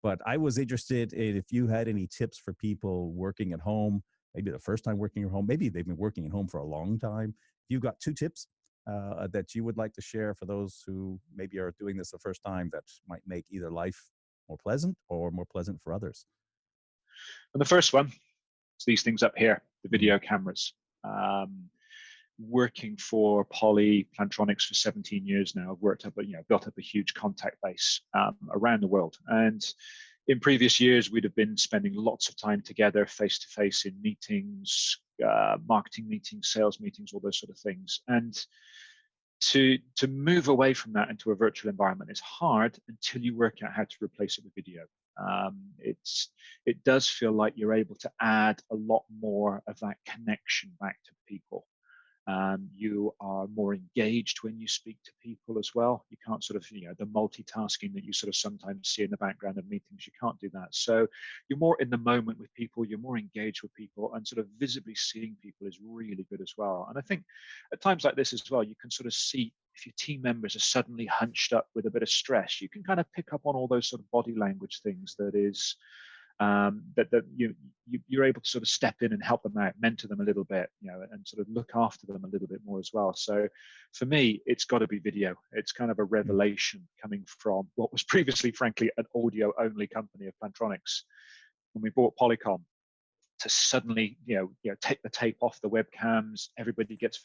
But I was interested in if you had any tips for people working at home, maybe the first time working at home, maybe they've been working at home for a long time. You've got two tips that you would like to share for those who maybe are doing this the first time that might make either life more pleasant or more pleasant for others. And the first one is these things up here, the Mm. video cameras. Working for Poly Plantronics for 17 years now, I've worked up, built up a huge contact base around the world. And in previous years, we'd have been spending lots of time together, face to face in meetings, marketing meetings, sales meetings, all those sort of things. And to move away from that into a virtual environment is hard until you work out how to replace it with video. It does feel like you're able to add a lot more of that connection back to people. You are more engaged when you speak to people as well. You can't sort of, the multitasking that you sort of sometimes see in the background of meetings, you can't do that. So you're more in the moment with people, you're more engaged with people, and sort of visibly seeing people is really good as well. And I think at times like this as well, you can sort of see if your team members are suddenly hunched up with a bit of stress, you can kind of pick up on all those sort of body language things that is that you're able to sort of step in and help them out, mentor them a little bit, and sort of look after them a little bit more as well. So for me, it's got to be video. It's kind of a revelation coming from what was previously, frankly, an audio-only company of Plantronics. When we bought Polycom, to suddenly, take the tape off the webcams, everybody gets,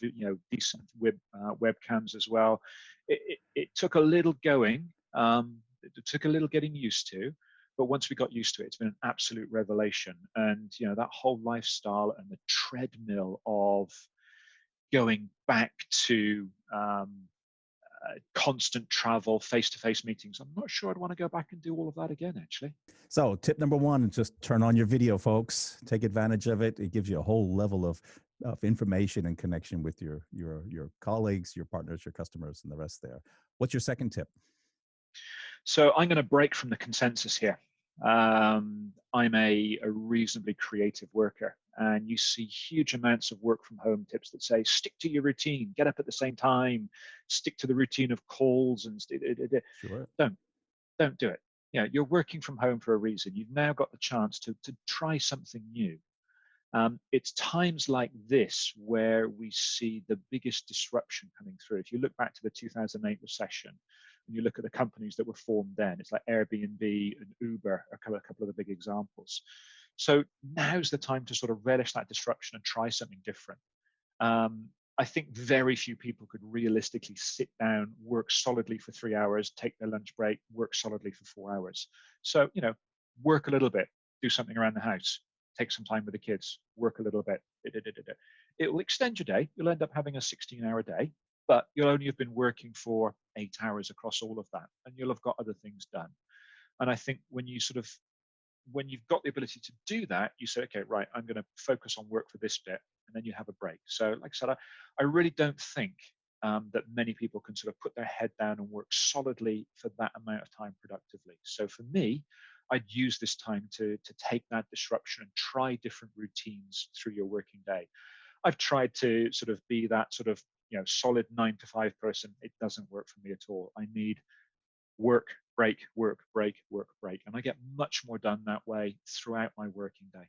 decent webcams as well. It took a little going. It took a little getting used to. But once we got used to it, it's been an absolute revelation. And, that whole lifestyle and the treadmill of going back to constant travel, face-to-face meetings, I'm not sure I'd want to go back and do all of that again, actually. So tip number one, just turn on your video, folks. Take advantage of it. It gives you a whole level of information and connection with your colleagues, your partners, your customers, and the rest there. What's your second tip? So I'm going to break from the consensus here. I'm a reasonably creative worker, and you see huge amounts of work from home tips that say stick to your routine, get up at the same time, stick to the routine of calls, and Sure. don't do it. You're working from home for a reason. You've now got the chance to try something new. It's times like this where we see the biggest disruption coming through. If you look back to the 2008 recession, and you look at the companies that were formed then, it's like Airbnb and Uber are a couple of the big examples. So now's the time to sort of relish that disruption and try something different. I think very few people could realistically sit down, work solidly for 3 hours, take their lunch break, work solidly for 4 hours. So, work a little bit, do something around the house, take some time with the kids, work a little bit. It will extend your day. You'll end up having a 16-hour day, but you'll only have been working for 8 hours across all of that, and you'll have got other things done. And I think when you've got the ability to do that, you say, okay, right, I'm going to focus on work for this bit, and then you have a break. So like I said, I really don't think that many people can sort of put their head down and work solidly for that amount of time productively. So for me, I'd use this time to take that disruption and try different routines through your working day. I've tried to sort of be that sort of solid 9 to 5 person. It doesn't work for me at all. I need work, break, work, break, work, break. And I get much more done that way throughout my working day.